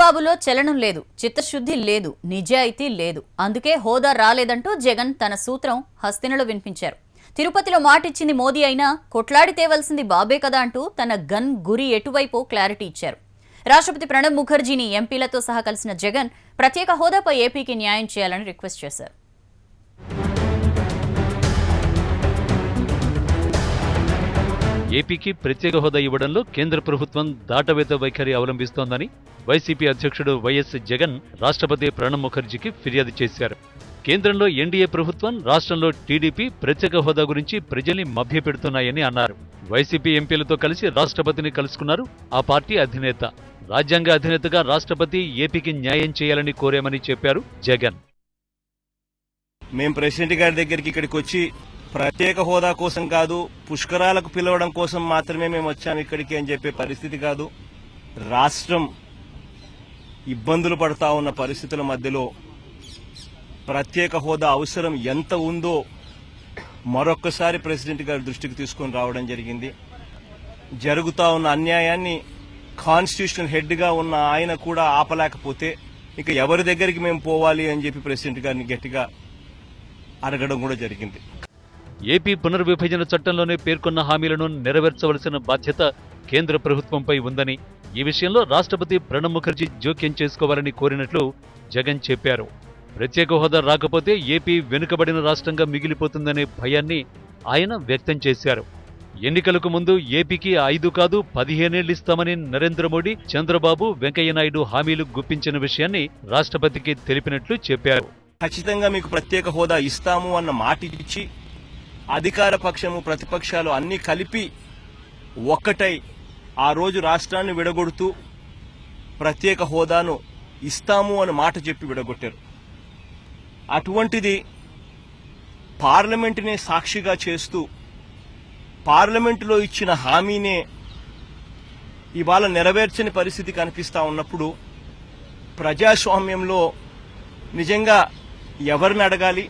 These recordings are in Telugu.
చంద్రబాబులో చలనం లేదు, చిత్తశుద్ధి లేదు, నిజాయితీ లేదు. అందుకే హోదా రాలేదంటూ జగన్ తన సూత్రం హస్తినలో వినిపించారు. తిరుపతిలో మాటిచ్చింది మోదీ అయినా కొట్లాడి తేవలసింది బాబే కదా అంటూ తన గన్ గురి ఎటువైపో క్లారిటీ ఇచ్చారు. రాష్ట్రపతి ప్రణబ్ ముఖర్జీని ఎంపీలతో సహా కలిసిన జగన్ ప్రత్యేక హోదాపై ఏపీకి న్యాయం చేయాలని రిక్వెస్ట్ చేశారు. ఏపీకి ప్రత్యేక హోదా ఇవ్వడంలో కేంద్ర ప్రభుత్వం దాటవేత వైఖరి అవలంబిస్తోందని వైసీపీ అధ్యక్షుడు వైఎస్ జగన్ రాష్ట్రపతి ప్రణబ్ ముఖర్జీకి ఫిర్యాదు చేశారు. కేంద్రంలో ఎన్డీఏ ప్రభుత్వం, రాష్ట్రంలో టీడీపీ ప్రత్యేక హోదా గురించి ప్రజల్ని మభ్యపెడుతున్నాయని అన్నారు. వైసీపీ ఎంపీలతో కలిసి రాష్ట్రపతిని కలుసుకున్నారు ఆ పార్టీ అధినేత. రాజ్యాంగ అధినేతగా రాష్ట్రపతి ఏపీకి న్యాయం చేయాలని కోరామని చెప్పారు జగన్. మేం ప్రెసిడెంట్ గారి దగ్గరికి ఇక్కడికి వచ్చి ప్రత్యేక హోదా కోసం కాదు, పుష్కరాలకు పిలవడం కోసం మాత్రమే మేము వచ్చాము ఇక్కడికి అని చెప్పే పరిస్థితి కాదు. రాష్ట్రం ఇబ్బందులు పడతా ఉన్న పరిస్థితుల మధ్యలో ప్రత్యేక హోదా అవసరం ఎంత ఉందో మరొక్కసారి ప్రెసిడెంట్ గారి దృష్టికి తీసుకొని రావడం జరిగింది. జరుగుతా ఉన్న అన్యాయాన్ని కాన్స్టిట్యూషనల్ హెడ్గా ఉన్న ఆయన కూడా ఆపలేకపోతే ఇక ఎవరి దగ్గరికి మేము పోవాలి అని చెప్పి ప్రెసిడెంట్ గారిని గట్టిగా అడగడం కూడా జరిగింది. ఏపీ పునర్విభజన చట్టంలోనే పేర్కొన్న హామీలను నెరవేర్చవలసిన బాధ్యత కేంద్ర ప్రభుత్వంపై ఉందని, ఈ విషయంలో రాష్ట్రపతి ప్రణబ్ ముఖర్జీ జోక్యం చేసుకోవాలని కోరినట్లు జగన్ చెప్పారు. ప్రత్యేక హోదా రాకపోతే ఏపీ వెనుకబడిన రాష్ట్రంగా మిగిలిపోతుందనే భయాన్ని ఆయన వ్యక్తం చేశారు. ఎన్నికలకు ముందు ఏపీకి 5 కాదు 15 ఏళ్లు ఇస్తామని నరేంద్ర మోడీ, చంద్రబాబు, వెంకయ్యనాయుడు హామీలు గుప్పించిన విషయాన్ని రాష్ట్రపతికి తెలిపినట్లు చెప్పారు. ఖచ్చితంగా మీకు ప్రత్యేక హోదా ఇస్తాము అన్న మాట ఇచ్చి అధికార పక్షము, ప్రతిపక్షాలు అన్ని కలిపి ఒక్కటై ఆ రోజు రాష్ట్రాన్ని విడగొడుతూ ప్రత్యేక హోదాను ఇస్తాము అని మాట చెప్పి విడగొట్టారు. అటువంటిది పార్లమెంటునే సాక్షిగా చేస్తూ పార్లమెంటులో ఇచ్చిన హామీనే ఇవాళ నెరవేర్చని పరిస్థితి కనిపిస్తా ఉన్నప్పుడు ప్రజాస్వామ్యంలో నిజంగా ఎవరిని అడగాలి?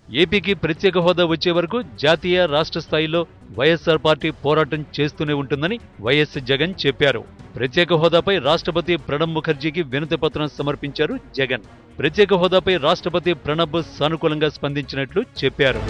ఏపీకి ప్రత్యేక హోదా వచ్చే వరకు జాతీయ, రాష్ట్ర స్థాయిలో వైఎస్ఆర్ పార్టీ పోరాటం చేస్తూనే ఉంటుందని వైఎస్ జగన్ చెప్పారు. ప్రత్యేక హోదాపై రాష్ట్రపతి ప్రణబ్ ముఖర్జీకి వినతి పత్రం సమర్పించారు జగన్. ప్రత్యేక హోదాపై రాష్ట్రపతి ప్రణబ్ సానుకూలంగా స్పందించినట్లు చెప్పారు.